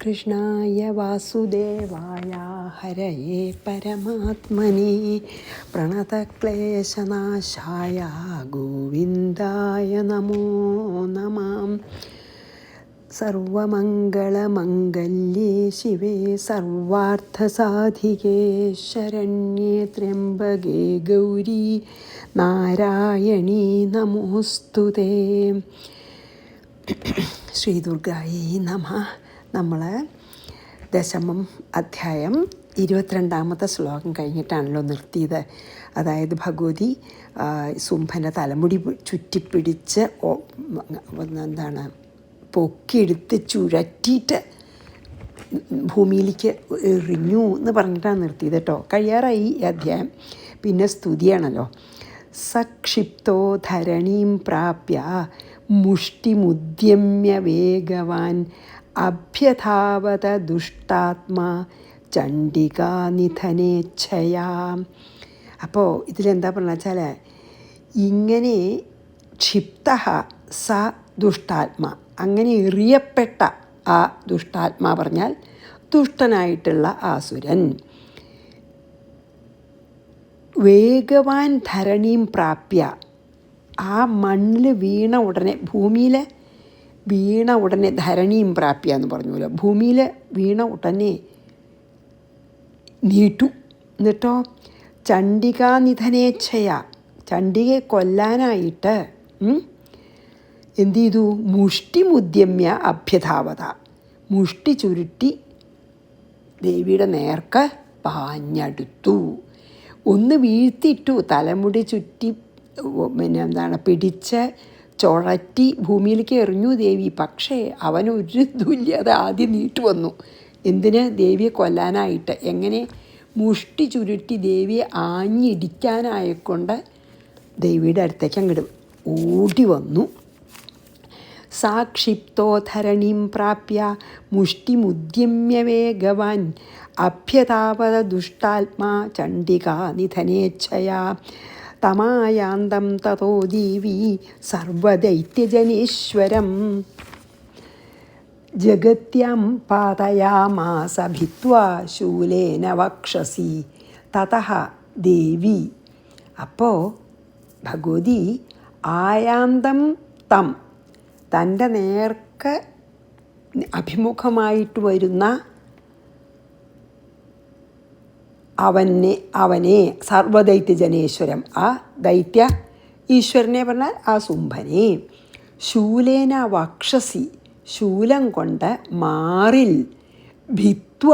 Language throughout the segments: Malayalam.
കൃഷ്ണായ വാസുദേവായ ഹരയേ പരമാത്മനേ പ്രണതക്ലേശനാശായ ഗോവിന്ദായ നമോ നമഃ. സർവമംഗളമംഗല്യേ ശിവേ സർവാർത്ഥസാധികേ ശരണ്യേ ത്രയംബകേ ഗൗരി നാരായണീ നമോസ്തുതേ. ശ്രീദുർഗായേ നമഃ. നമ്മൾ ദശമം അധ്യായം 22ാമത്തെ ശ്ലോകം കഴിഞ്ഞിട്ടാണല്ലോ നിർത്തിയത്. അതായത് ഭഗവതി ശുംഭൻ്റെ തലമുടി ചുറ്റിപ്പിടിച്ച് പൊക്കിയെടുത്ത് ചുഴറ്റിയിട്ട് ഭൂമിയിലേക്ക് എറിഞ്ഞു എന്ന് പറഞ്ഞിട്ടാണ് നിർത്തിയത് കേട്ടോ. കഴിയാറായി ഈ അധ്യായം. പിന്നെ സ്തുതിയാണല്ലോ. സക്ഷിപ്തോ ധരണീം പ്രാപ്യ മുഷ്ടിമുദ്യമ്യ വേഗവാൻ അഭ്യധാവത ദുഷ്ടാത്മാ ചണ്ഡികാനിധനേച്ഛയാ. അപ്പോൾ ഇതിലെന്താ പറഞ്ഞ വെച്ചാൽ, ഇങ്ങനെ ക്ഷിപ്ത സ ദുഷ്ടാത്മാ, അങ്ങനെ എറിയപ്പെട്ട ആ ദുഷ്ടാത്മാ പറഞ്ഞാൽ ദുഷ്ടനായിട്ടുള്ള ആസുരൻ, വേഗവാൻ ധരണീം പ്രാപ്യ, ആ മണ്ണിൽ വീണ ഉടനെ, ഭൂമിയിൽ വീണ ഉടനെ, ധരണീം പ്രാപ്യ എന്ന് പറഞ്ഞല്ലോ, ഭൂമിയിൽ വീണ ഉടനെ നീട്ടു. എന്നിട്ടോ ചണ്ഡികാനിധനേച്ഛയ, ചണ്ഡികയെ കൊല്ലാനായിട്ട് എന്തു ചെയ്തു? മുഷ്ടിമുദ്യമ്യ അഭ്യധാവത, മുഷ്ടി ചുരുട്ടി ദേവിയുടെ നേർക്ക് പാഞ്ഞടുത്തു. ഒന്ന് വീഴ്ത്തിയിട്ടു, തലമുടി ചുറ്റി പിടിച്ച് ചുഴറ്റി ഭൂമിയിലേക്ക് എറിഞ്ഞു ദേവി. പക്ഷേ അവനൊരു ഇതുമില്ല, അത് ആദ്യം നീട്ടു വന്നു. എന്തിന്? ദേവിയെ കൊല്ലാനായിട്ട്. എങ്ങനെ? മുഷ്ടി ചുരുട്ടി ദേവിയെ ആഞ്ഞിടിക്കാനായിക്കൊണ്ട് ദേവിയുടെ അടുത്തേക്ക് അങ്ങോട്ട് ഓടി വന്നു. സാക്ഷിപ്തോ ധരണീം പ്രാപ്യ മുഷ്ടിമുദ്യമ്യ വേഗവാൻ അഭ്യതാപത ദുഷ്ടാത്മാ ചണ്ഡികാ നിധനേച്ഛയാ തമായാന്തം തതോ ദേവി സർവദൈത്യജനീശ്വരം ജഗത്യാം പാതയാമാസ ഭിത്വാ ശൂലേന വക്ഷസി തതഃ ദേവി. അപ്പോൾ ഭഗവതി ആയാന്തം തം, തൻ്റെ നേർക്ക് അഭിമുഖമായിട്ട് വരുന്ന അവനെ സർവദൈത്യജനേശ്വരം, ആ ദൈത്യ ഈശ്വരനെ പറഞ്ഞാൽ ആ ശുംഭനെ, ശൂലേന വക്ഷസി, ശൂലം കൊണ്ട് മാറിൽ, ഭിത്വ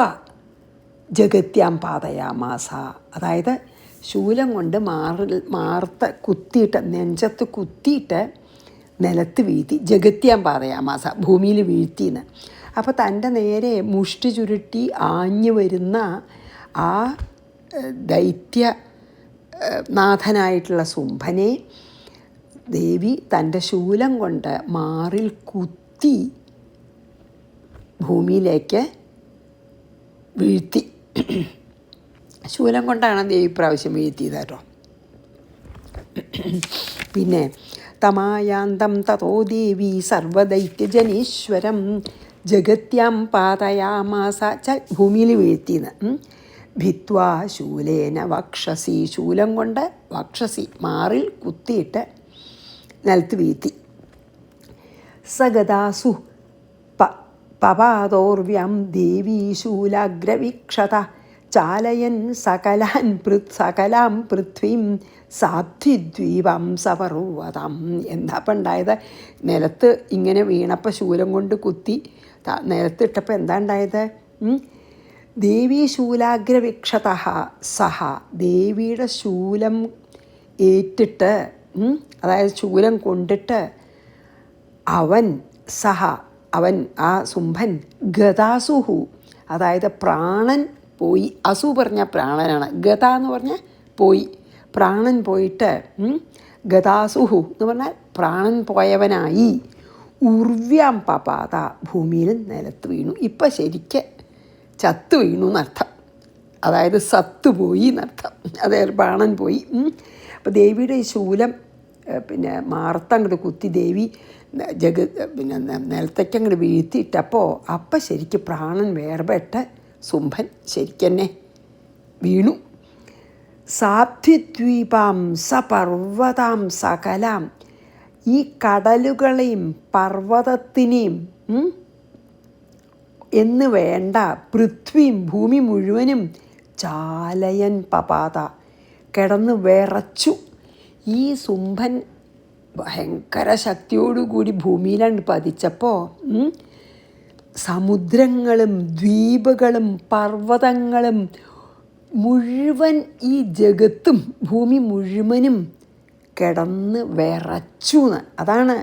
ജഗത്യാം പാതയാമാസ, അതായത് ശൂലം കൊണ്ട് മാർത്ത് കുത്തിയിട്ട്, നെഞ്ചത്ത് കുത്തിയിട്ട് നിലത്ത് വീഴ്ത്തി. ജഗത്യാം പാതയാമാസ, ഭൂമിയിൽ വീഴ്ത്തിന്ന്. അപ്പോൾ തൻ്റെ നേരെ മുഷ്ടി ചുരുട്ടി ആഞ്ഞു വരുന്ന ആ ദൈത്യനാഥനായിട്ടുള്ള ശുംഭനെ ദേവി തൻ്റെ ശൂലം കൊണ്ട് മാറിൽ കുത്തി ഭൂമിയിലേക്ക് വീഴ്ത്തി. ശൂലം കൊണ്ടാണ് ദേവി പ്രാവശ്യം വീഴ്ത്തിയത് കേട്ടോ. പിന്നെ തമായാന്തം തതോ ദേവി സർവദൈത്യജനീശ്വരം ജഗത്യാം പാതയാമാസ, ഭൂമിയിൽ വീഴ്ത്തിന്ന്. ഭിത്വാ ശൂലേന വക്ഷസി, ശൂലം കൊണ്ട് വക്ഷസി, മാറിൽ കുത്തിയിട്ട് നിലത്ത് വീഴ്ത്തി. സഗതാസു പപാദോർവ്യം ദേവീ ശൂലാഗ്രവീക്ഷത ചാലയൻ സകലാം പൃഥ്വീം സാബ്ധിദ്വീപം സപർവ്വതം. എന്താ ഇപ്പം ഉണ്ടായത്? നിലത്ത് ഇങ്ങനെ വീണപ്പോൾ ശൂലം കൊണ്ട് കുത്തി നിലത്തിട്ടപ്പോൾ എന്താ ഉണ്ടായത്? ദേവീ ശൂലാഗ്രവീക്ഷത സഹ, ദേവിയുടെ ശൂലം ഏറ്റിട്ട്, അതായത് ശൂലം കൊണ്ടിട്ട് അവൻ, അവൻ ആ ശുംഭൻ, ഗതാസുഹു, അതായത് പ്രാണൻ പോയി. അസു പറഞ്ഞാൽ പ്രാണനാണ്, ഗത എന്ന് പറഞ്ഞാൽ പോയി, പ്രാണൻ പോയിട്ട്, ഗതാസുഹു എന്ന് പറഞ്ഞാൽ പ്രാണൻ പോയവനായി, ഉർവ്യാം പപാത, ഭൂമിയിൽ നിലത്ത് വീണു. ഇപ്പം ശരിക്ക് ചത്തു വീണു എന്നർത്ഥം, അതായത് സത്തുപോയി എന്നർത്ഥം, അതായത് പ്രാണൻ പോയി. അപ്പോൾ ദേവിയുടെ ഈ ശൂലം പിന്നെ മാർത്തങ്ങോട്ട് കുത്തി ദേവി പിന്നെ നിലത്തേക്കങ്ങോട്ട് വീഴ്ത്തിയിട്ടപ്പോൾ അപ്പം ശരിക്കും പ്രാണൻ വേർപെട്ട് ശുംഭൻ ശരിക്കന്നെ വീണു. സാധ്വിദ്വീപാം സപർവതാം സകലാം, ഈ കടലുകളെയും പർവ്വതത്തിനെയും എന്ന് വേണ്ട പൃഥ്വിയും ഭൂമി മുഴുവനും ചാലയൻ പപാത കിടന്ന് വിറച്ചു. ഈ ശുംഭൻ ഭയങ്കര ശക്തിയോടുകൂടി ഭൂമിയിലാണ് പതിച്ചപ്പോൾ സമുദ്രങ്ങളും ദ്വീപുകളും പർവ്വതങ്ങളും മുഴുവൻ ഈ ജഗത്തും ഭൂമി മുഴുവനും കിടന്ന് വിറച്ചു എന്ന്. അതാണ്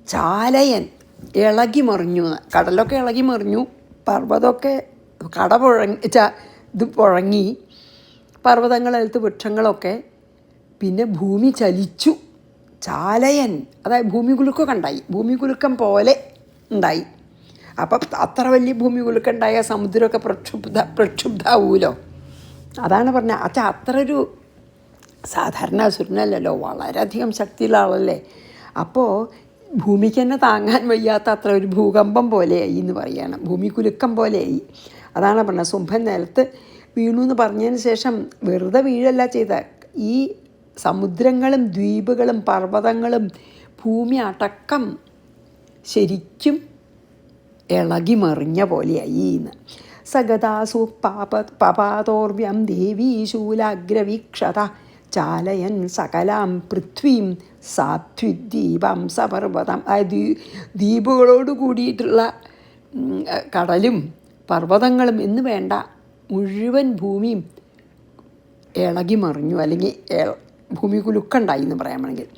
ചാലയൻ, ഇളകി മറിഞ്ഞു എന്ന്. കടലൊക്കെ ഇളകി മറിഞ്ഞു, പർവ്വതമൊക്കെ ഇത് പുഴങ്ങി, പർവ്വതങ്ങളെടുത്ത് വൃക്ഷങ്ങളൊക്കെ, പിന്നെ ഭൂമി ചലിച്ചു. ചാലയൻ അതായത് ഭൂമികുലുക്കമൊക്കെ ഉണ്ടായി, ഭൂമികുലുക്കം പോലെ ഉണ്ടായി. അപ്പം അത്ര വലിയ ഭൂമികുലുക്കം ഉണ്ടായ സമുദ്രമൊക്കെ പ്രക്ഷുബ്ധാവൂലോ. അതാണ് പറഞ്ഞത്. അത്ര ഒരു സാധാരണ അസുരനല്ലല്ലോ, വളരെയധികം ശക്തിയുള്ള ആളല്ലേ. അപ്പോൾ ഭൂമിക്ക് തന്നെ താങ്ങാൻ വയ്യാത്ത അത്ര ഒരു ഭൂകമ്പം പോലെയായി എന്ന് പറയുകയാണ്, ഭൂമികുലുക്കം പോലെയായി. അതാണ് പറഞ്ഞത്. ശുംഭൻ നിലത്ത് വീണു എന്ന് പറഞ്ഞതിന് ശേഷം വെറുതെ വീഴല്ല ചെയ്ത, ഈ സമുദ്രങ്ങളും ദ്വീപുകളും പർവ്വതങ്ങളും ഭൂമി അടക്കം ശരിക്കും ഇളകി മറിഞ്ഞ പോലെയായി എന്ന്. സഗതാസു പപാതോർവ്യം ദേവീ ശൂലാഗ്രവീക്ഷത ചാലയൻ സകലാം പൃഥ്വീം സാധ്വിദ്വീപം സപർവതം. അതായത് ദ്വീപുകളോട് കൂടിയിട്ടുള്ള കടലും പർവ്വതങ്ങളും എന്ന് വേണ്ട മുഴുവൻ ഭൂമിയും ഇളകി മറിഞ്ഞു, അല്ലെങ്കിൽ ഭൂമി കുലുക്കുണ്ടായി എന്ന് പറയാൻ വേണമെങ്കിൽ.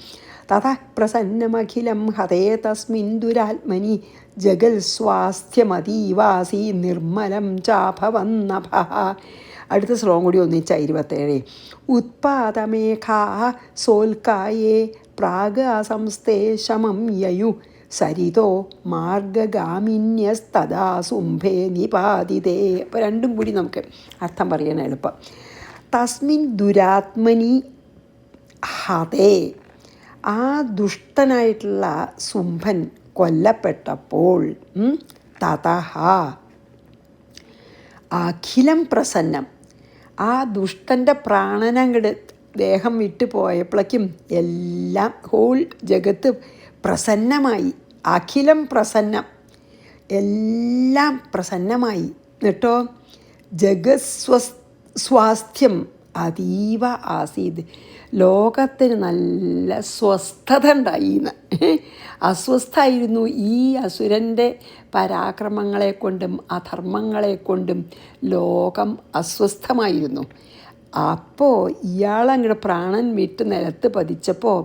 തഥാ പ്രസന്നമഖിലം ഹതേ തസ്മിൻ ദുരാത്മനി ജഗൽ സ്വാസ്ഥ്യമതീവാസി നിർമ്മലം ചാഭവന്നഭ. അടുത്ത ശ്ലോകം കൂടി ഒന്നിച്ച 27. ഉത്പാദമേഘാ സോൽക്കായേ പ്രാഗസംസ്ഥേ ശമം യയു സരിതോ മാർഗഗാമിന്യസ്തദാ ശുംഭേ നിപാതിതേ. അപ്പോൾ രണ്ടും കൂടി നമുക്ക് അർത്ഥം പറയാൻ എളുപ്പം. തസ്മിൻ ദുരാത്മനി ഹതേ, ആ ദുഷ്ടനായിട്ടുള്ള ശുംഭൻ കൊല്ലപ്പെട്ടപ്പോൾ തതഹ അഖിലം പ്രസന്നം, ആ ദുഷ്ടൻ്റെ പ്രാണനങ്ങട് ദേഹം വിട്ടു പോയപ്പോഴേക്കും എല്ലാം ഹോൾ ജഗത്ത് പ്രസന്നമായി. അഖിലം പ്രസന്നം, എല്ലാം പ്രസന്നമായി. എന്നിട്ടോ സ്വാസ്ഥ്യം അതീവ ആസീത്, ലോകത്തിന് നല്ല സ്വസ്ഥത ഉണ്ടായിന്ന്. അസ്വസ്ഥായിരുന്നു ഈ അസുരൻ്റെ പരാക്രമങ്ങളെ കൊണ്ടും അധർമ്മങ്ങളെ കൊണ്ടും ലോകം അസ്വസ്ഥമായിരുന്നു. അപ്പോൾ ഇയാളങ്ങോട്ട് പ്രാണൻ വിട്ട് നിലത്ത് പതിച്ചപ്പോൾ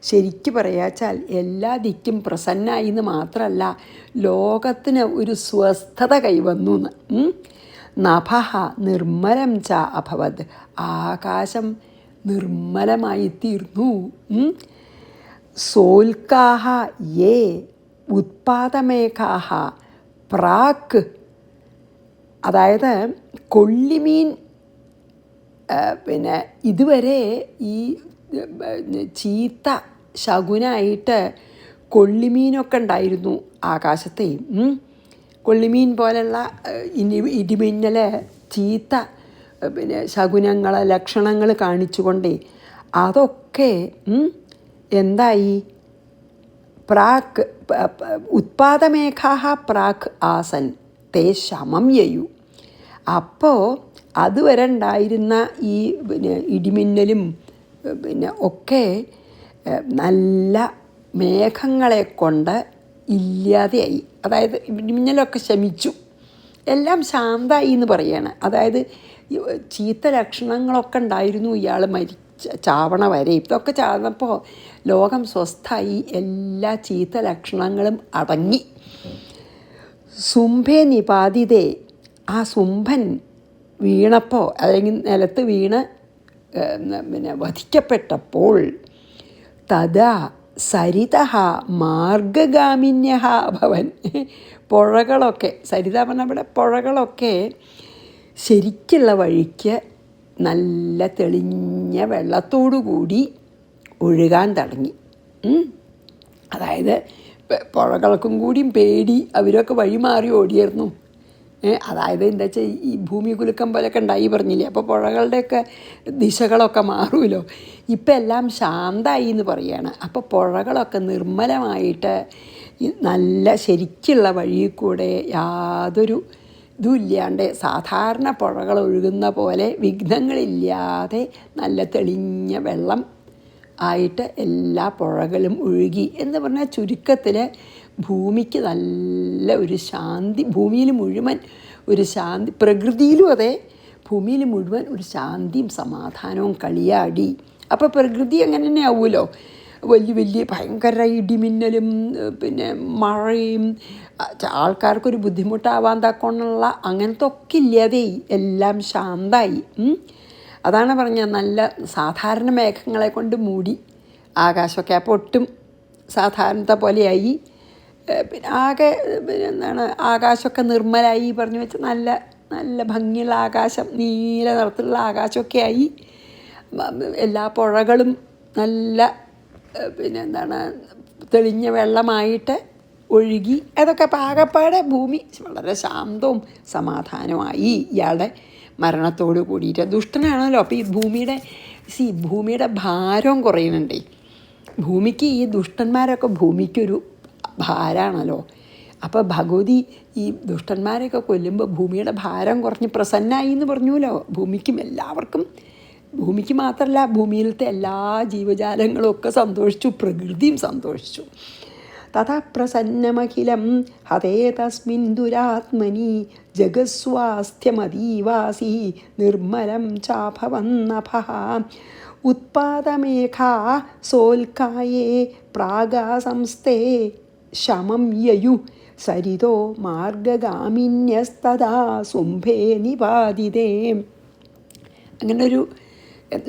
ശരിക്ക് പറയാച്ചാൽ എല്ലാ ദിക്കും പ്രസന്നായി എന്ന് മാത്രമല്ല, ലോകത്തിന് ഒരു സ്വസ്ഥത കൈവന്നു എന്ന്. നഭഃ നിർമ്മലം ച അഭവത്, ആകാശം നിർമ്മലമായി തീർന്നു. സോൽക്കാഹ യേ ഉത്പാദമേഘാഹ പ്രാക്, അതായത് കൊള്ളിമീൻ, പിന്നെ ഇതുവരെ ഈ ചീത്ത ശകുനായിട്ട് കൊള്ളിമീനൊക്കെ ഉണ്ടായിരുന്നു ആകാശത്തെ. കൊള്ളിമീൻ പോലെയുള്ള ഇടിമിന്നൽ, ചീത്ത പിന്നെ ശകുനങ്ങൾ, ലക്ഷണങ്ങൾ കാണിച്ചുകൊണ്ടേ അതൊക്കെ എന്തായി? പ്രാക് ഉത്പാദമേഘാഹ പ്രാക് ആസൻ തേ ശമം യയു. അപ്പോൾ അതുവരെ ഉണ്ടായിരുന്ന ഈ പിന്നെ ഇടിമിന്നലും പിന്നെ ഒക്കെ നല്ല മേഘങ്ങളെ കൊണ്ട് ഇല്ലാതെയായി. അതായത് ഇടിമിന്നലൊക്കെ ശമിച്ചു, എല്ലാം ശാന്തമായി എന്ന് പറയുകയാണ്. അതായത് ചീത്ത ലക്ഷണങ്ങളൊക്കെ ഉണ്ടായിരുന്നു ഇയാൾ ചാവണ വരെ. ഇതൊക്കെ ചാർന്നപ്പോൾ ലോകം സ്വസ്ഥായി, എല്ലാ ചീത്ത ലക്ഷണങ്ങളും അടങ്ങി. ശുംഭേ നിപാതിതേ, ആ ശുംഭൻ വീണപ്പോൾ അല്ലെങ്കിൽ നിലത്ത് വീണ് പിന്നെ വധിക്കപ്പെട്ടപ്പോൾ തഥാ സരിതഃ മാർഗഗാമിന്യഃ അഭവൻ. പുഴകളൊക്കെ, സരിത പറഞ്ഞാൽ ഇവിടെ പുഴകളൊക്കെ ശരിക്കുള്ള വഴിക്ക് നല്ല തെളിഞ്ഞ വെള്ളത്തോടു കൂടി ഒഴുകാൻ തുടങ്ങി. അതായത് പുഴകൾക്കും കൂടിയും പേടി, അവരൊക്കെ വഴി മാറി ഓടിയായിരുന്നു. അതായത് എന്താ വെച്ചാൽ ഈ ഭൂമി കുലുക്കം പോലെയൊക്കെ ഉണ്ടായി പറഞ്ഞില്ലേ, അപ്പോൾ പുഴകളുടെയൊക്കെ ദിശകളൊക്കെ മാറുമല്ലോ. ഇപ്പം എല്ലാം ശാന്തമായി എന്ന് പറയുകയാണ്. അപ്പോൾ പുഴകളൊക്കെ നിർമ്മലമായിട്ട് നല്ല ശരിക്കുള്ള വഴിയിൽ കൂടെ യാതൊരു ഇതും ഇല്ലാണ്ട് സാധാരണ പുഴകൾ ഒഴുകുന്ന പോലെ വിഘ്നങ്ങളില്ലാതെ നല്ല തെളിഞ്ഞ വെള്ളം ആയിട്ട് എല്ലാ പുഴകളും ഒഴുകി എന്ന് പറഞ്ഞാൽ ചുരുക്കത്തിൽ ഭൂമിക്ക് നല്ല ഒരു ശാന്തി, ഭൂമിയിൽ മുഴുവൻ ഒരു ശാന്തി, പ്രകൃതിയിലും അതെ, ഭൂമിയിൽ മുഴുവൻ ഒരു ശാന്തിയും സമാധാനവും കളിയാടി. അപ്പോൾ പ്രകൃതി അങ്ങനെ തന്നെ ആവുമല്ലോ, വലിയ വലിയ ഭയങ്കര ഇടിമിന്നലും പിന്നെ മഴയും ആൾക്കാർക്കൊരു ബുദ്ധിമുട്ടാവാൻ തക്കോണുള്ള അങ്ങനത്തെ ഒക്കെ ഇല്ലാതെ എല്ലാം ശാന്തമായി. അതാണ് പറഞ്ഞത്, നല്ല സാധാരണ മേഘങ്ങളെ കൊണ്ട് മൂടി ആകാശമൊക്കെ അപ്പോൾ ഒട്ടും സാധാരണത്തെ പോലെയായി. പിന്നെ ആകെ എന്താണ് ആകാശമൊക്കെ നിർമ്മലായി പറഞ്ഞു വെച്ചാൽ നല്ല നല്ല ഭംഗിയുള്ള ആകാശം, നീല നിറത്തിലുള്ള ആകാശമൊക്കെ ആയി. എല്ലാ പുഴകളും നല്ല പിന്നെ എന്താണ് തെളിഞ്ഞ വെള്ളമായിട്ട് ഒഴുകി. അതൊക്കെ പാകപ്പാടെ ഭൂമി വളരെ ശാന്തവും സമാധാനമായി ഇയാളുടെ മരണത്തോട് കൂടിയിട്ട്. ദുഷ്ടനാണല്ലോ, അപ്പോൾ ഈ ഭൂമിയുടെ ഭാരം കുറയുന്നുണ്ടേ. ഭൂമിക്ക് ഈ ദുഷ്ടന്മാരൊക്കെ ഭൂമിക്കൊരു ഭാരമാണല്ലോ. അപ്പോൾ ഭഗവതി ഈ ദുഷ്ടന്മാരെയൊക്കെ കൊല്ലുമ്പോൾ ഭൂമിയുടെ ഭാരം കുറഞ്ഞ് പ്രസന്നായി എന്ന് പറഞ്ഞുല്ലോ. ഭൂമിക്കും എല്ലാവർക്കും, ഭൂമിക്ക് മാത്രമല്ല ഭൂമിയിലത്തെ എല്ലാ ജീവജാലങ്ങളും ഒക്കെ സന്തോഷിച്ചു, പ്രകൃതിയും സന്തോഷിച്ചു. തഥാ പ്രസന്നമഖിലം ഹതേ തസ്മിൻ ദുരാത്മനി ജഗസ്വാസ്ഥ്യമതീവാസി നിർമ്മലം ചാഭവന്നഭഃ ഉത്പാദമേഘാ സോൽക്കായേ പ്രാഗാസംസ്ഥേ ശമം യയു സരിതോ മാർഗഗാമിന്യസ്തദാ സുംഭേ നിപാതിതേ. അങ്ങനൊരു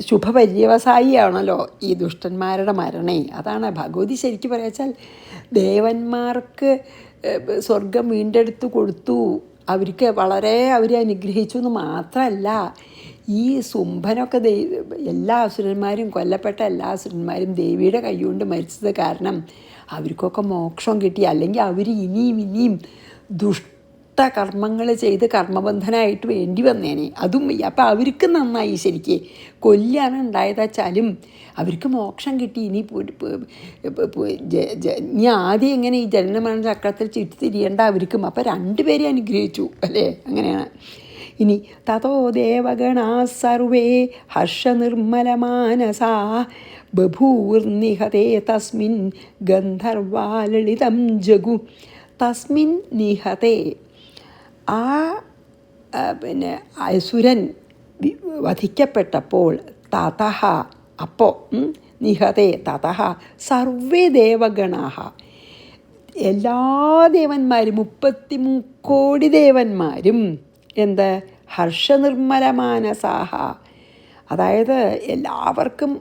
ശുഭപര്യവസായിയാണല്ലോ ഈ ദുഷ്ടന്മാരുടെ മരണേ. അതാണ് ഭഗവതി ശരിക്കും പറയാച്ചാൽ ദേവന്മാർക്ക് സ്വർഗം വീണ്ടെടുത്ത് കൊടുത്തു, അവർക്ക് വളരെ അവരെ അനുഗ്രഹിച്ചു എന്ന് മാത്രമല്ല, ഈ സുംഭനൊക്കെ എല്ലാ അസുരന്മാരും കൊല്ലപ്പെട്ട എല്ലാ അസുരന്മാരും ദേവിയുടെ കൈകൊണ്ട് മരിച്ചത് കാരണം അവർക്കൊക്കെ മോക്ഷം കിട്ടി. അല്ലെങ്കിൽ അവർ ഇനിയും കർമ്മങ്ങൾ ചെയ്ത് കർമ്മബന്ധനായിട്ട് വേണ്ടി വന്നേനെ. അതും അപ്പം അവർക്ക് നന്നായി. ശരിക്ക് കൊല്ലാണ് ഉണ്ടായതാച്ചാലും അവർക്ക് മോക്ഷം കിട്ടി. ഇനി ആദ്യം എങ്ങനെ ഈ ജനനമരണ ചക്രത്തിൽ ചുറ്റി തിരിയേണ്ട അവർക്കും. അപ്പം രണ്ടുപേരെ അനുഗ്രഹിച്ചു അല്ലേ, അങ്ങനെയാണ്. ഇനി തതോ ദേവഗണാ സർവേ ഹർഷനിർമ്മലമാനസാ ബഭൂർനിഹതേ തസ്മിൻ ഗന്ധർവാലളിതം ജഗു. തസ്മിൻ നിഹതേ, ആ പിന്നെ അസുരൻ വധിക്കപ്പെട്ടപ്പോൾ തതഃ, അപ്പോൾ നിഹതേ തതഃ സർവേ ദേവഗണാഃ, എല്ലാ ദേവന്മാരും 33 കോടി ദേവന്മാരും എന്ത് ഹർഷനിർമ്മലമാനസാഹ, അതായത് എല്ലാവർക്കും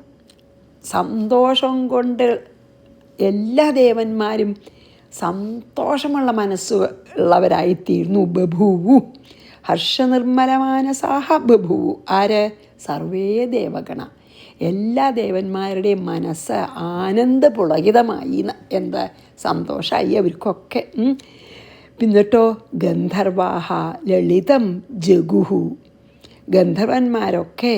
സന്തോഷം കൊണ്ട് എല്ലാ ദേവന്മാരും സന്തോഷമുള്ള മനസ്സ് ഉള്ളവരായിത്തീർന്നു. ബഭൂവു ഹർഷനിർമ്മലമാനസാഹ ബഭൂവു. ആര്? സർവേ ദേവഗണ, എല്ലാ ദേവന്മാരുടെയും മനസ്സ് ആനന്ദപുളകിതമായി. എന്താ സന്തോഷമായി അവർക്കൊക്കെ. പിന്നിട്ടോ ഗന്ധർവാഹ ലളിതം ജഗുഹു, ഗന്ധർവന്മാരൊക്കെ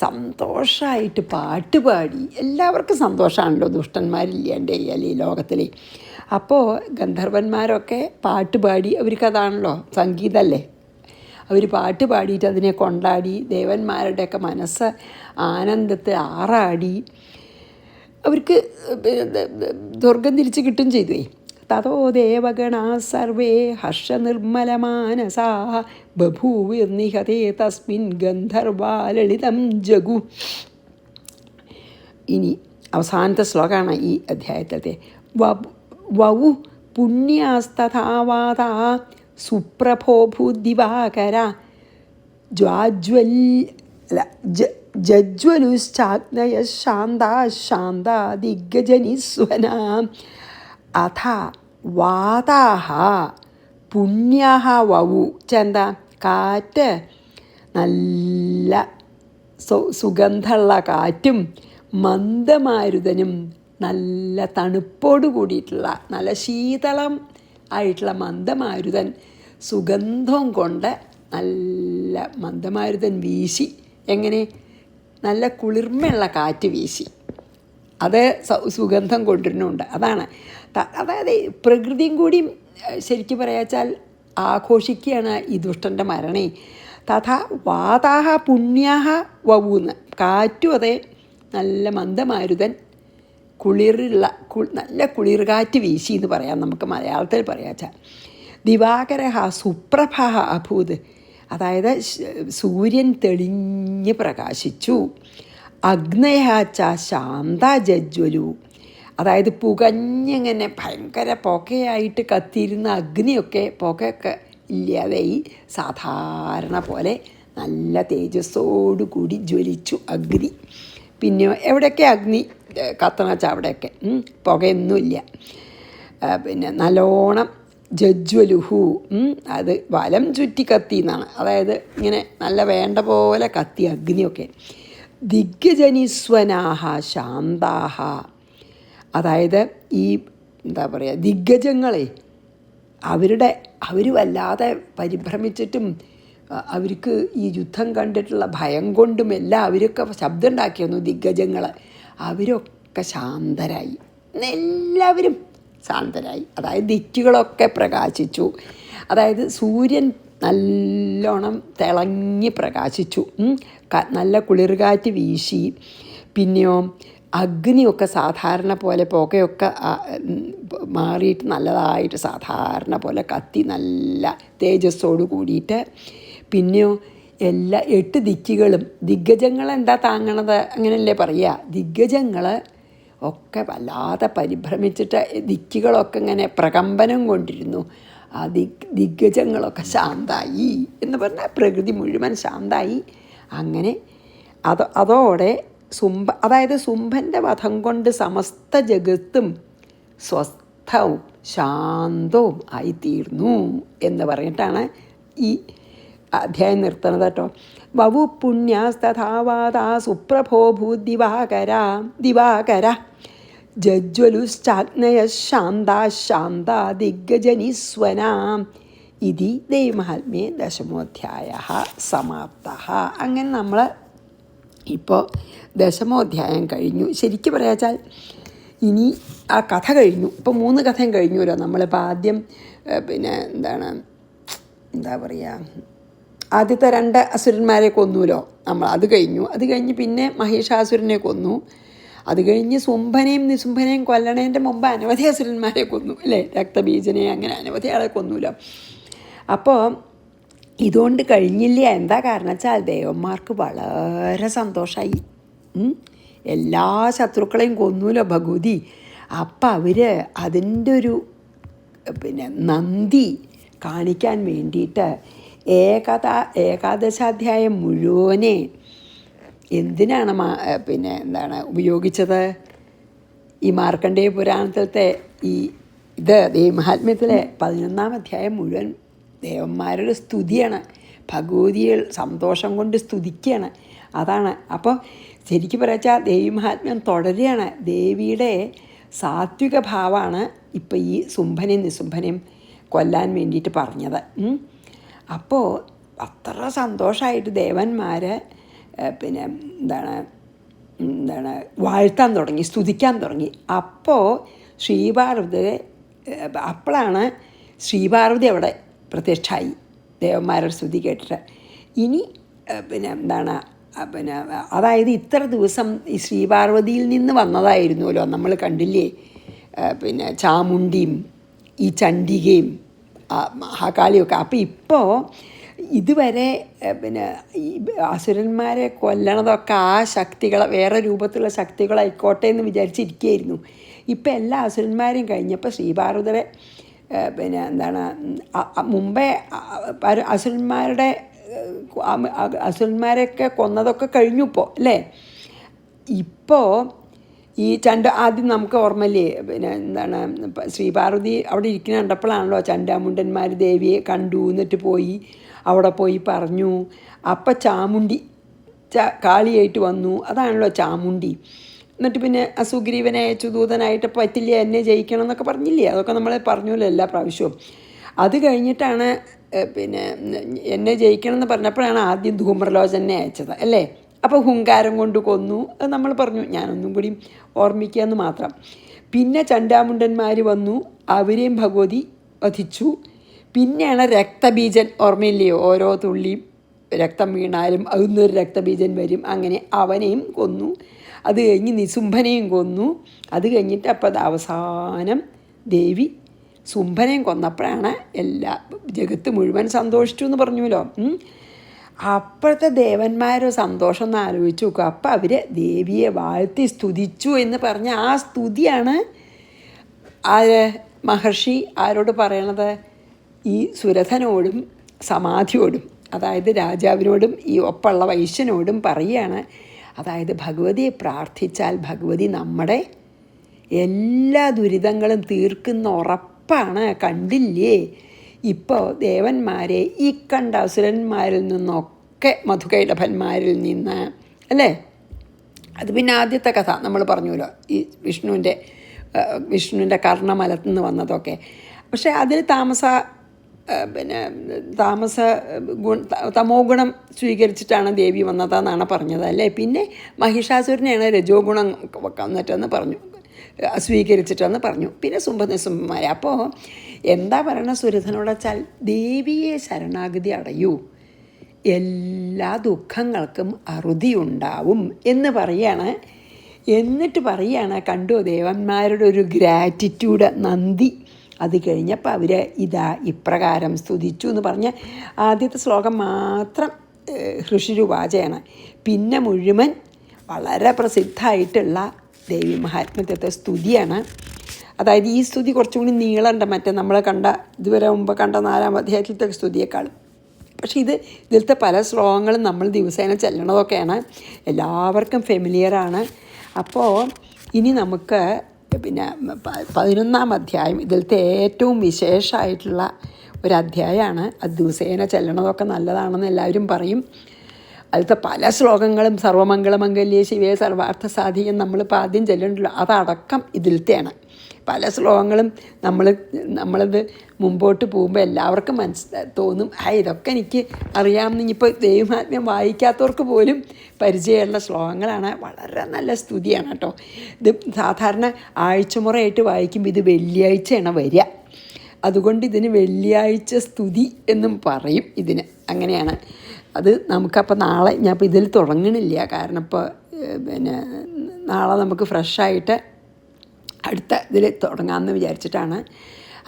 സന്തോഷമായിട്ട് പാട്ടുപാടി. എല്ലാവർക്കും സന്തോഷമാണല്ലോ ദുഷ്ടന്മാരില്ലാണ്ടേ അല്ലേ ഈ ലോകത്തിൽ. അപ്പോൾ ഗന്ധർവന്മാരൊക്കെ പാട്ടുപാടി, അവർക്കതാണല്ലോ സംഗീതമല്ലേ, അവർ പാട്ട് പാടിയിട്ട് അതിനെ കൊണ്ടാടി. ദേവന്മാരുടെയൊക്കെ മനസ്സ് ആനന്ദത്തെ ആറാടി. അവർക്ക് സ്വർഗം തിരിച്ച് കിട്ടും ചെയ്തു. തതോ ദേവഗണാ സർവേ ഹർഷനിർമ്മലമാനസാ ബഭൂവിർനിഹതേ തസ്മിൻ ഗന്ധർവാലളിതം ജഗു. ഇനി അവസാനത്തെ ശ്ലോകമാണ് ഈ അധ്യായത്തിലത്തെ. വൗ പുണ്യാസ്തഥാവാതാ സുപ്രഭോ ഭൂദിവാകര ജജ്വലുശ്ചാഗ്നയ ശാന്താ ശാന്താ ദിഗ്ഗജനിസ്വന അഥ വാതാഹ പുണ്യാഹ വവു. ചെന്താ കാറ്റ്, നല്ല സുഗന്ധമുള്ള കാറ്റും മന്ദമാരുതനും നല്ല തണുപ്പോട് കൂടിയിട്ടുള്ള നല്ല ശീതളം ആയിട്ടുള്ള മന്ദമാരുതൻ സുഗന്ധവും കൊണ്ട് നല്ല മന്ദമാരുതൻ വീശി, എങ്ങനെ നല്ല കുളിർമയുള്ള കാറ്റ് വീശി, അത് സുഗന്ധം കൊണ്ടുവരുന്നുണ്ട്. അതാണ് അതായത് പ്രകൃതിയും കൂടി ശരിക്കും പറയാച്ചാൽ ആഘോഷിക്കുകയാണ് ഈ ദുഷ്ടൻ്റെ മരണേ. തഥാ വാതാഹ പുണ്യാഹ വവൂന്ന്, കാറ്റും അതെ നല്ല മന്ദമാരുതൻ കുളിരുള്ള നല്ല കുളിർകാറ്റ് വീശി എന്ന് പറയാം, നമുക്ക് മലയാളത്തിൽ പറയാച്ചാൽ. ദിവാകരഹ സുപ്രഭ അഭൂത്, അതായത് സൂര്യൻ തെളിഞ്ഞ് പ്രകാശിച്ചു. അഗ്നയച്ച ശാന്ത ജജ്വലു, അതായത് പുകഞ്ഞിങ്ങനെ ഭയങ്കര പുകയായിട്ട് കത്തിയിരുന്ന അഗ്നിയൊക്കെ പുകയൊക്കെ ഇല്ലാതെയായി സാധാരണ പോലെ നല്ല തേജസ്സോടുകൂടി ജ്വലിച്ചു അഗ്നി. പിന്നെ എവിടെയൊക്കെ അഗ്നി കത്തണ വെച്ചാൽ അവിടെയൊക്കെ പുകയൊന്നുമില്ല. പിന്നെ നല്ലോണം ജജ്വലുഹു, അത് വലം ചുറ്റി കത്തി എന്നാണ്, അതായത് ഇങ്ങനെ നല്ല വേണ്ട പോലെ കത്തി അഗ്നിയൊക്കെ. ദിഗ്ഗജനിസ്വനാഹ ശാന്താഹ, അതായത് ഈ എന്താ പറയുക ദിഗ്ഗജങ്ങളെ അവർ വല്ലാതെ പരിഭ്രമിച്ചിട്ടും അവർക്ക് ഈ യുദ്ധം കണ്ടിട്ടുള്ള ഭയം കൊണ്ടും എല്ലാം അവരൊക്കെ ശബ്ദം ഉണ്ടാക്കിയിരുന്നു ദിഗ്ഗജങ്ങൾ. അവരൊക്കെ ശാന്തരായി, എല്ലാവരും ശാന്തരായി. അതായത് ദിക്കുകളൊക്കെ പ്രകാശിച്ചു, അതായത് സൂര്യൻ നല്ലോണം തിളങ്ങി പ്രകാശിച്ചു, നല്ല കുളിർകാറ്റ് വീശി. പിന്നെയോ അഗ്നിയൊക്കെ സാധാരണ പോലെ പുകയൊക്കെ മാറിയിട്ട് നല്ലതായിട്ട് സാധാരണ പോലെ കത്തി നല്ല തേജസ്സോട് കൂടിയിട്ട്. പിന്നെയോ എല്ലാ 8 ദിക്കുകളും ദിഗ്ഗജങ്ങൾ എന്താ താങ്ങണത് അങ്ങനെയല്ലേ പറയുക, ദിഗ്ഗജങ്ങൾ ഒക്കെ വല്ലാതെ പരിഭ്രമിച്ചിട്ട് ദിക്കുകളൊക്കെ ഇങ്ങനെ പ്രകമ്പനം കൊണ്ടിരുന്നു. ആ ദിഗ്ഗജങ്ങളൊക്കെ ശാന്തായി എന്ന് പറഞ്ഞാൽ പ്രകൃതി മുഴുവൻ ശാന്തായി. അങ്ങനെ അതോടെ അതായത് ശുംഭൻ്റെ വധം കൊണ്ട് സമസ്ത ജഗത്തും സ്വസ്ഥവും ശാന്തവും ആയിത്തീർന്നു എന്ന് പറഞ്ഞിട്ടാണ് ഈ അധ്യായം നിർത്തുന്നത് കേട്ടോ. വവു പുണ്യാസ്തഥാവാതാ സുപ്രഭോ ദിവാകര ജജ്വലുശ്ചാഗ്നയ ശാന്താ ശാന്താ ദിഗ്ഗജനിസ്വനാം ഇതി ദേവീമഹാത്മ്യേ ദശമോധ്യായ സമാപ്ത. അങ്ങനെ നമ്മൾ ഇപ്പോൾ ദശമോധ്യായം കഴിഞ്ഞു. ശരിക്കും പറയാച്ചാൽ ഇനി ആ കഥ കഴിഞ്ഞു. ഇപ്പോൾ 3 കഥയും കഴിഞ്ഞുല്ലോ. നമ്മളിപ്പോൾ ആദ്യം പിന്നെ എന്താ പറയുക, ആദ്യത്തെ 2 അസുരന്മാരെ കൊന്നുല്ലോ നമ്മൾ, അത് കഴിഞ്ഞു. അത് കഴിഞ്ഞ് പിന്നെ മഹിഷാസുരനെ കൊന്നു. അത് കഴിഞ്ഞ് ശുംഭനെയും നിശുംഭനെയും കൊല്ലണേൻ്റെ മുമ്പ് അനവധി അസുരന്മാരെ കൊന്നു അല്ലേ, രക്തബീജനെ, അങ്ങനെ അനവധി ആളെ കൊന്നുല്ലോ. അപ്പോൾ ഇതുകൊണ്ട് കഴിഞ്ഞില്ല. എന്താ കാരണം വെച്ചാൽ ദേവന്മാർക്ക് വളരെ സന്തോഷമായി. എല്ലാ ശത്രുക്കളെയും കൊന്നൂലോ ഭഗവതി. അപ്പം അവർ അതിൻ്റെ ഒരു പിന്നെ നന്ദി കാണിക്കാൻ വേണ്ടിയിട്ട് ഏകാദശാധ്യായം മുഴുവനെ എന്തിനാണ് ഉപയോഗിച്ചത്? ഈ മാർക്കണ്ഡേയ പുരാണത്തിലത്തെ ദേവീമഹാത്മ്യത്തിലെ 11-ാം അധ്യായം മുഴുവൻ ദേവന്മാരുടെ സ്തുതിയാണ്. ഭഗവതിയെ സന്തോഷം കൊണ്ട് സ്തുതിക്കുകയാണ്. അതാണ്. അപ്പോൾ ശരിക്കും പറയാച്ചാൽ ദേവീമഹാത്മ്യം തുടരുകയാണ്. ദേവിയുടെ സാത്വിക ഭാവമാണ് ഇപ്പോൾ ഈ ശുംഭനെയും നിശുംഭനെയും കൊല്ലാൻ വേണ്ടിയിട്ട് പറഞ്ഞത്. അപ്പോൾ അത്ര സന്തോഷമായിട്ട് ദേവന്മാർ പിന്നെ വാഴ്ത്താൻ തുടങ്ങി, സ്തുതിക്കാൻ തുടങ്ങി. അപ്പോൾ അപ്പോഴാണ് ശ്രീപാർവതി അവിടെ പ്രത്യക്ഷമായി ദേവന്മാരുടെ സ്തുതി കേട്ടിട്ട്. ഇനി അതായത് ഇത്ര ദിവസം ഈ ശ്രീപാർവതിയിൽ നിന്ന് വന്നതായിരുന്നുവല്ലോ, നമ്മൾ കണ്ടില്ലേ, ചാമുണ്ടിയും ഈ ചണ്ഡികയും മഹാകാളിയൊക്കെ. അപ്പോൾ ഇപ്പോൾ ഇതുവരെ ഈ അസുരന്മാരെ കൊല്ലണതൊക്കെ ആ ശക്തികളെ വേറെ രൂപത്തിലുള്ള ശക്തികളായിക്കോട്ടെ എന്ന് വിചാരിച്ചിരിക്കുകയായിരുന്നു. ഇപ്പം എല്ലാ അസുരന്മാരെയും കഴിഞ്ഞപ്പോൾ ശ്രീപാർവതിയുടെ മുമ്പേ അസുരന്മാരെയൊക്കെ കൊന്നതൊക്കെ കഴിഞ്ഞു ഇപ്പോൾ അല്ലേ. ഇപ്പോൾ ഈ ആദ്യം നമുക്ക് ഓർമ്മയില്ലേ, ശ്രീപാർവതി അവിടെ ഇരിക്കുന്ന കണ്ടപ്പോഴാണല്ലോ ചണ്ടാമുണ്ടന്മാർ ദേവിയെ കണ്ടു, എന്നിട്ട് അവിടെ പോയി പറഞ്ഞു. അപ്പം ചാമുണ്ടി കാളിയായിട്ട് വന്നു, അതാണല്ലോ ചാമുണ്ടി. എന്നിട്ട് പിന്നെ സുഗ്രീവനെ അയച്ചു ദൂതനായിട്ട് പറ്റില്ല, എന്നെ ജയിക്കണം എന്നൊക്കെ പറഞ്ഞില്ലേ, അതൊക്കെ നമ്മൾ പറഞ്ഞല്ലോ എല്ലാ പ്രാവശ്യവും. അത് കഴിഞ്ഞിട്ടാണ് പിന്നെ എന്നെ ജയിക്കണം എന്ന് പറഞ്ഞപ്പോഴാണ് ആദ്യം ധൂമ്രലോചനെ അയച്ചത് അല്ലേ. അപ്പോൾ ഹുങ്കാരം കൊണ്ട് കൊന്നു, അത് നമ്മൾ പറഞ്ഞു, ഞാനൊന്നും കൂടി ഓർമ്മിക്കുക എന്ന് മാത്രം. പിന്നെ ചണ്ടാമുണ്ടന്മാർ വന്നു, അവരെയും ഭഗവതി വധിച്ചു. പിന്നെയാണ് രക്തബീജൻ, ഓർമ്മയില്ലയോ, ഓരോ തുള്ളിയും രക്തം വീണാലും അതിന്നൊരു രക്തബീജൻ വരും, അങ്ങനെ അവനെയും കൊന്നു. അത് കഴിഞ്ഞ് നിസുംഭനെയും കൊന്നു. അത് കഴിഞ്ഞിട്ട് അപ്പോൾ അത് അവസാനം ദേവി സുംഭനെയും കൊന്നപ്പോഴാണ് എല്ലാ ജഗത്ത് മുഴുവൻ സന്തോഷിച്ചു എന്ന് പറഞ്ഞുല്ലോ. അപ്പോഴത്തെ ദേവന്മാരോ സന്തോഷം എന്ന് ആലോചിച്ച് നോക്കുക. അപ്പം അവർ ദേവിയെ വാഴ്ത്തി സ്തുതിച്ചു എന്ന് പറഞ്ഞ ആ സ്തുതിയാണ് മഹർഷി ആരോട് പറയണത്? ഈ സുരഥനോടും സമാധിയോടും, അതായത് രാജാവിനോടും ഈ ഒപ്പമുള്ള വൈശ്യനോടും പറയുകയാണ്. അതായത് ഭഗവതിയെ പ്രാർത്ഥിച്ചാൽ ഭഗവതി നമ്മുടെ എല്ലാ ദുരിതങ്ങളും തീർക്കുന്ന ഉറപ്പാണ്. കണ്ടില്ലേ ഇപ്പോൾ ദേവന്മാരെ ഈ കണ്ട അസുരന്മാരിൽ നിന്നൊക്കെ, മധുകൈടഭന്മാരിൽ നിന്ന് അല്ലേ. അത് പിന്നെ ആദ്യത്തെ കഥ നമ്മൾ പറഞ്ഞല്ലോ, ഈ വിഷ്ണുവിൻ്റെ കർണമലത്തു നിന്ന് വന്നതൊക്കെ. പക്ഷേ അതിൽ തമോ ഗുണം സ്വീകരിച്ചിട്ടാണ് ദേവി വന്നതെന്നാണ് പറഞ്ഞത് അല്ലേ. പിന്നെ മഹിഷാസുരനെയാണ് രജോ ഗുണം വന്നിട്ടെന്ന് പറഞ്ഞു, സ്വീകരിച്ചിട്ടെന്ന് പറഞ്ഞു. പിന്നെ സുംഭനിസുംഭന്മാരെ. അപ്പോൾ എന്താ പറയണ സുരഥനോട് വെച്ചാൽ, ദേവിയെ ശരണാഗതി അടയൂ, എല്ലാ ദുഃഖങ്ങൾക്കും അറുതിയുണ്ടാവും എന്ന് പറയാണ്. എന്നിട്ട് പറയാണ്, കണ്ടു ദേവന്മാരുടെ ഒരു ഗ്രാറ്റിറ്റ്യൂഡ്, നന്ദി. അത് കഴിഞ്ഞപ്പോൾ അവർ ഇപ്രകാരം സ്തുതിച്ചു എന്ന് പറഞ്ഞ് ആദ്യത്തെ ശ്ലോകം മാത്രം ഋഷിരുവാചയാണ്. പിന്നെ മുഴുവൻ വളരെ പ്രസിദ്ധമായിട്ടുള്ള ദേവി മഹാത്മ്യത്തെ സ്തുതിയാണ്. അതായത് ഈ സ്തുതി കുറച്ചും കൂടി നീളമുണ്ട് മറ്റേ നമ്മൾ ഇതുവരെ മുമ്പ് കണ്ട 4-ാം അധ്യായത്തിലത്തെ സ്തുതിയേക്കാളും. പക്ഷേ ഇതിലത്തെ പല ശ്ലോകങ്ങളും നമ്മൾ ദിവസേന ചെല്ലണതൊക്കെയാണ്, എല്ലാവർക്കും ഫെമിലിയറാണ്. അപ്പോൾ ഇനി നമുക്ക് പിന്നെ 11-ാം അധ്യായം ഇതിലത്തെ ഏറ്റവും വിശേഷമായിട്ടുള്ള ഒരധ്യായമാണ്. അത് ദിവസേന ചെല്ലണതൊക്കെ നല്ലതാണെന്ന് എല്ലാവരും പറയും. അതിലത്തെ പല ശ്ലോകങ്ങളും സർവമംഗളമംഗല്യേ ശിവേ സർവാർത്ഥ സാധികം നമ്മളിപ്പോൾ ആദ്യം ചെല്ലുന്നുണ്ടല്ലോ, അതടക്കം ഇതിലത്തെയാണ്. പല ശ്ലോകങ്ങളും നമ്മളത് മുമ്പോട്ട് പോകുമ്പോൾ എല്ലാവർക്കും തോന്നും, ഇതൊക്കെ എനിക്ക് അറിയാമെന്ന്. ഇനിയിപ്പോൾ ദൈവമാത്മ്യം വായിക്കാത്തവർക്ക് പോലും പരിചയമുള്ള ശ്ലോകങ്ങളാണ്. വളരെ നല്ല സ്തുതിയാണ് കേട്ടോ. ഇത് സാധാരണ ആഴ്ചമുറയായിട്ട് വായിക്കുമ്പോൾ ഇത് വെള്ളിയാഴ്ചയാണ് വരിക. അതുകൊണ്ട് ഇതിന് വെള്ളിയാഴ്ച സ്തുതി എന്നും പറയും. ഇതിന് അങ്ങനെയാണ്. അത് നമുക്കപ്പോൾ നാളെ ഞാനിപ്പോൾ ഇതിൽ തുടങ്ങണില്ല, കാരണം ഇപ്പോൾ പിന്നെ നാളെ നമുക്ക് ഫ്രഷായിട്ട് അടുത്ത ഇതിൽ തുടങ്ങാമെന്ന് വിചാരിച്ചിട്ടാണ്.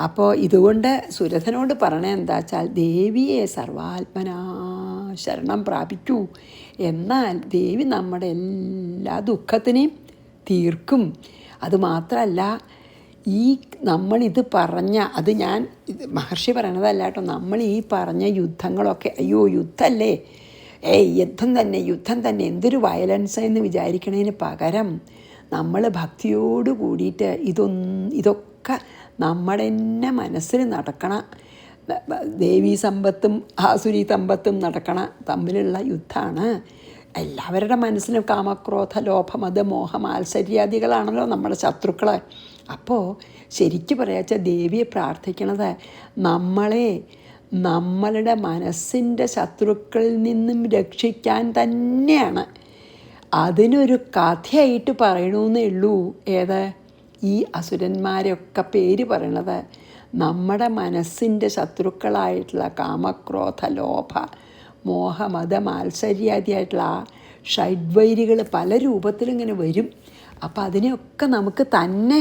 അപ്പോൾ ഇതുകൊണ്ട് സുരഥനോട് പറയണത് എന്താ വെച്ചാൽ, ദേവിയെ സർവാത്മനാ ശരണം പ്രാപിക്കൂ, എന്നാൽ ദേവി നമ്മുടെ എല്ലാ ദുഃഖത്തിനെയും തീർക്കും. അതുമാത്രമല്ല, ഈ നമ്മളിത് പറഞ്ഞ, അത് മഹർഷി പറയണതല്ല കേട്ടോ, നമ്മൾ ഈ പറഞ്ഞ യുദ്ധങ്ങളൊക്കെ, അയ്യോ യുദ്ധമല്ലേ, യുദ്ധം തന്നെ എന്തൊരു വയലൻസ് എന്ന് വിചാരിക്കണതിന് പകരം നമ്മൾ ഭക്തിയോട് കൂടിയിട്ട് ഇതൊക്കെ നമ്മുടെ തന്നെ മനസ്സിൽ നടക്കണ, ദേവീ സമ്പത്തും ആസുരി സമ്പത്തും നടക്കണ തമ്മിലുള്ള യുദ്ധമാണ്. എല്ലാവരുടെ മനസ്സിലും കാമക്രോധ ലോഭ മത മോഹ മാത്സര്യാദികളാണല്ലോ നമ്മുടെ ശത്രുക്കൾ. അപ്പോൾ ശരിക്കും പറയാച്ചാൽ ദേവിയെ പ്രാർത്ഥിക്കണത് നമ്മളുടെ മനസ്സിൻ്റെ ശത്രുക്കളിൽ നിന്നും രക്ഷിക്കാൻ തന്നെയാണ്. അതിനൊരു കഥയായിട്ട് പറയണമെന്നേ ഉള്ളൂ. ഈ അസുരന്മാരെയൊക്കെ പേര് പറയണത് നമ്മുടെ മനസ്സിൻ്റെ ശത്രുക്കളായിട്ടുള്ള കാമക്രോധ ലോഭ മോഹ മത മാത്സര്യാദിയായിട്ടുള്ള ആ ഷഡ്വൈരികൾ പല രൂപത്തിലിങ്ങനെ വരും. അപ്പം അതിനെയൊക്കെ നമുക്ക് തന്നെ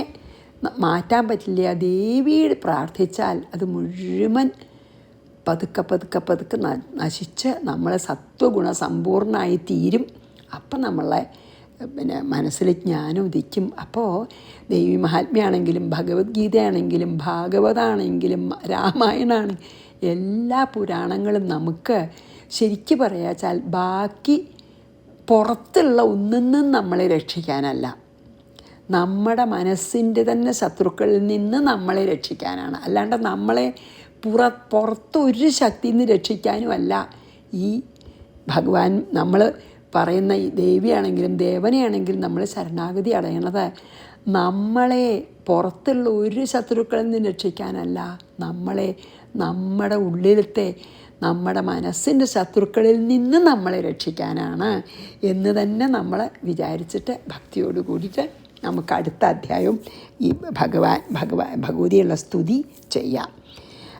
മാറ്റാൻ പറ്റില്ല. ദേവിയോട് പ്രാർത്ഥിച്ചാൽ അത് മുഴുവൻ പതുക്കെ നശിച്ച് നമ്മളെ സത്വഗുണ സമ്പൂർണ്ണമായി തീരും. അപ്പം നമ്മളെ മനസ്സിൽ ജ്ഞാനം ഉദിക്കും. അപ്പോൾ ദേവി മഹാത്മ്യമാണെങ്കിലും ഭഗവത്ഗീതയാണെങ്കിലും ഭാഗവതാണെങ്കിലും രാമായണമാണെങ്കിലും എല്ലാ പുരാണങ്ങളും നമുക്ക് ശരിക്കും പറയാച്ചാൽ ബാക്കി പുറത്തുള്ള ഒന്നും നമ്മളെ രക്ഷിക്കാനല്ല, നമ്മുടെ മനസ്സിൻ്റെ തന്നെ ശത്രുക്കളിൽ നിന്ന് നമ്മളെ രക്ഷിക്കാനാണ്. അല്ലാണ്ട് നമ്മളെ പുറത്തൊരു ശക്തിയിൽ നിന്ന് രക്ഷിക്കാനുമല്ല ഈ ഭഗവാൻ. നമ്മൾ പറയുന്ന ഈ ദേവിയാണെങ്കിലും ദേവനെയാണെങ്കിലും നമ്മൾ ശരണാഗതി അടയണത് നമ്മളെ പുറത്തുള്ള ഒരു ശത്രുക്കളിൽ നിന്ന് രക്ഷിക്കാനല്ല, നമ്മളെ നമ്മുടെ ഉള്ളിലത്തെ നമ്മുടെ മനസ്സിൻ്റെ ശത്രുക്കളിൽ നിന്ന് നമ്മളെ രക്ഷിക്കാനാണ് എന്ന് തന്നെ നമ്മൾ വിചാരിച്ചിട്ട് ഭക്തിയോട് കൂടിയിട്ട് നമുക്ക് അടുത്ത അധ്യായം ഈ ഭഗവതിയുള്ള സ്തുതി ചെയ്യാം.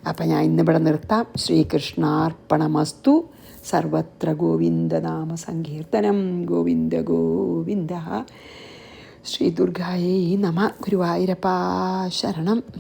അപ്പം ഞാൻ ഇന്നിവിടെ നിർത്താം. ശ്രീകൃഷ്ണാർപ്പണമസ്തു. സർവത്ര ഗോവിന്ദനാമ സങ്കീർത്തനം. ഗോവിന്ദ ഗോവിന്ദ. ശ്രീ ദുർഗായേ നമ. ഗുരുവായൂരപ്പാ ശരണം.